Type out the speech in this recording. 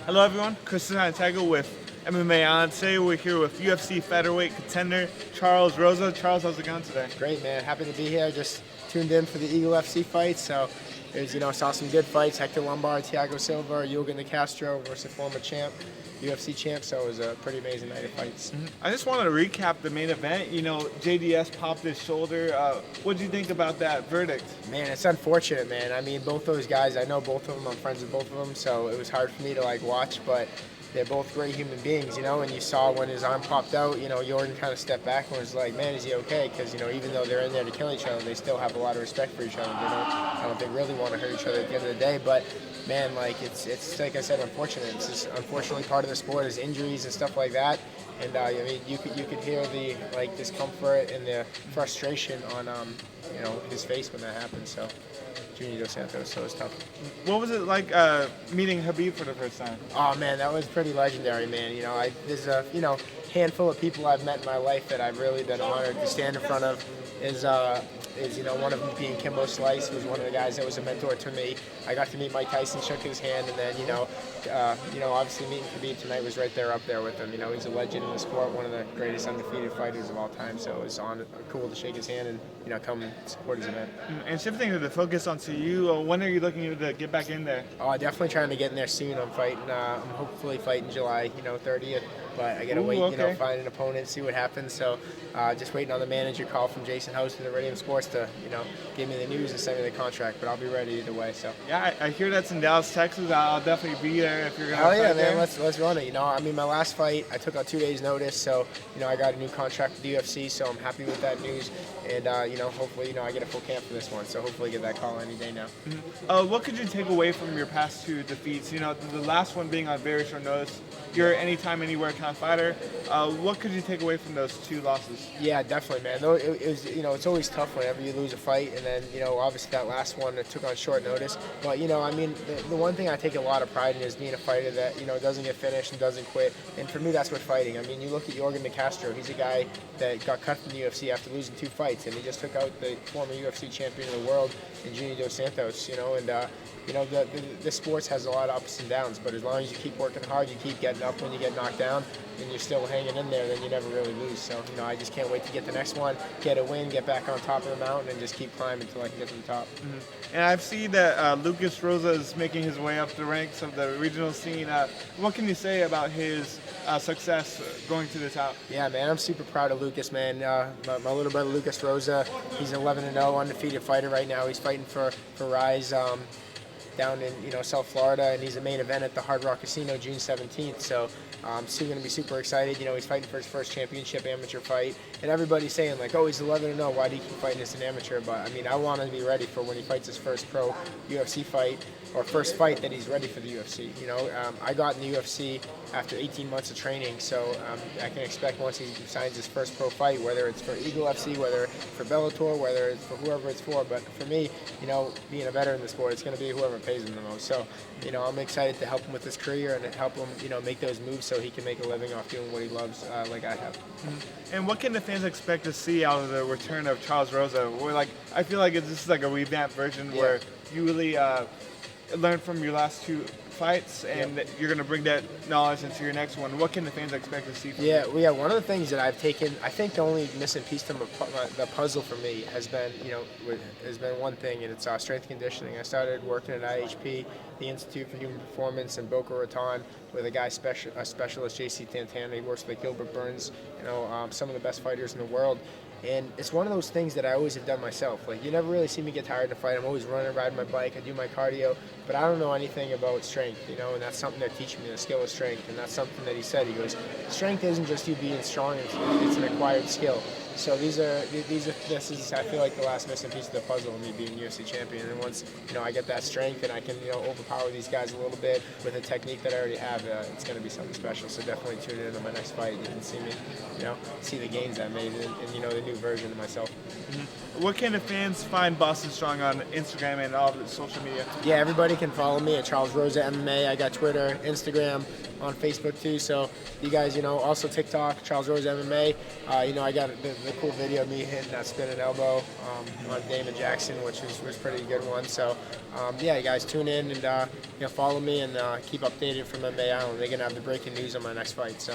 Hello everyone, Chris Santiago with MMA On. Today we're here with UFC featherweight contender Charles Rosa. Charles, how's it going today? Great, man. Happy to be here. Just tuned in for the Eagle FC fight, so saw some good fights. Hector Lombard, Thiago Silva, Yogan De Castro versus former champ, UFC champ, so it was a pretty amazing night of fights. I just wanted to recap the main event. JDS popped his shoulder. What do you think about that verdict? Man, it's unfortunate, man. I mean, both those guys, I know both of them. I'm friends with both of them, so it was hard for me to watch, but they're both great human beings, and you saw when his arm popped out, Jordan kind of stepped back and was like, man, is he okay? Because, even though they're in there to kill each other, they still have a lot of respect for each other. I don't think really want to hurt each other at the end of the day, but man, it's like I said, unfortunate. It's just unfortunately part of the sport is injuries and stuff like that. And I mean, you could hear the discomfort and the frustration on his face when that happened. So Junior Dos Santos, so it was tough. What was it like meeting Habib for the first time? Oh man, that was pretty legendary, man. There's a handful of people I've met in my life that I've really been honored to stand in front of. Is one of them being Kimbo Slice, who's one of the guys that was a mentor to me. I got to meet Mike Tyson, shook his hand, and then obviously meeting Khabib tonight was right there up there with him. He's a legend in the sport, one of the greatest undefeated fighters of all time. So it was cool to shake his hand and come and support his event. And shifting the focus onto you, when are you looking to get back in there? Oh, definitely trying to get in there soon. I'm fighting. I'm hopefully fighting July 30th. But I gotta wait, find an opponent, see what happens. So just waiting on the manager call from Jason House from the Iridium Sports to, give me the news and send me the contract. But I'll be ready either way. So yeah, I hear that's in Dallas, Texas. I'll definitely be there if you're gonna. Oh yeah, fight man, there. let's run it. I mean, my last fight, I took out 2 days' notice, so I got a new contract with the UFC, so I'm happy with that news. And hopefully, I get a full camp for this one. So hopefully, get that call any day now. What could you take away from your past 2 defeats? The last one being on very short notice. You're anytime, anywhere kind of fighter. What could you take away from those 2 losses? Yeah, definitely, man. Though it was, it's always tough whenever you lose a fight, and then, obviously that last one that took on short notice. But, I mean, the one thing I take a lot of pride in is being a fighter that, doesn't get finished and doesn't quit. And for me, that's what fighting. I mean, you look at Jorgen De Castro. He's a guy that got cut from the UFC after losing 2 fights, and he just took out the former UFC champion of the world in Junior Dos Santos, the sports has a lot of ups and downs, but as long as you keep working hard, you keep getting up when you get knocked down, and you're still hanging in there, then you never really lose. So, I just can't wait to get the next one, get a win, get back on top of the mountain, and just keep climbing until I can get to the top. And I've seen that Lucas Rosa is making his way up the ranks of the regional scene. What can you say about his success going to the top? Yeah, man, I'm super proud of Lucas, man. My little brother Lucas Rosa, he's 11-0, undefeated fighter right now. He's fighting for Rise down in South Florida, and he's a main event at the Hard Rock Casino June 17th. So I'm still going to be super excited. He's fighting for his first championship amateur fight, and everybody's saying oh, he's 11-0. Why do you keep fighting as an amateur? But I mean, I want to be ready for when he fights his first pro UFC fight or first fight that he's ready for the UFC. I got in the UFC after 18 months of training, so I can expect once he signs his first pro fight, whether it's for Eagle FC, whether for Bellator, whether it's for whoever it's for. But for me, being a veteran in the sport, it's going to be whoever pays him the most. So, I'm excited to help him with his career and help him, make those moves so he can make a living off doing what he loves, like I have. And what can the fans expect to see out of the return of Charles Rosa? I feel like this is like a revamped version where you really learn from your last 2 fights, and you're going to bring that knowledge into your next one. What can the fans expect to see from you? Yeah, one of the things that I've taken, I think the only missing piece to the puzzle for me has been, one thing, and it's strength conditioning. I started working at IHP, the Institute for Human Performance in Boca Raton, with a specialist, J.C. Tantana. He works with Gilbert Burns, some of the best fighters in the world. And it's one of those things that I always have done myself. You never really see me get tired to fight. I'm always running, riding my bike. I do my cardio, but I don't know anything about strength, and that's something they're teaching me, the skill of strength. And that's something that he said. He goes, strength isn't just you being strong, it's an acquired skill. So this is I feel like the last missing piece of the puzzle of me being UFC champion. And once I get that strength and I can overpower these guys a little bit with a technique that I already have, it's going to be something special. So definitely tune in to my next fight. You can see me, see the gains I made and the new version of myself. What can the fans find Boston Strong on Instagram and all the social media? Yeah, everybody can follow me at Charles Rosa MMA. I got Twitter, Instagram, on Facebook too. So you guys, also TikTok, Charles Rosa MMA. I got the a cool video of me hitting that spinning elbow on Damon Jackson, which was pretty good one. So yeah, you guys tune in and follow me and keep updated from MMA Island. They're gonna have the breaking news on my next fight. So.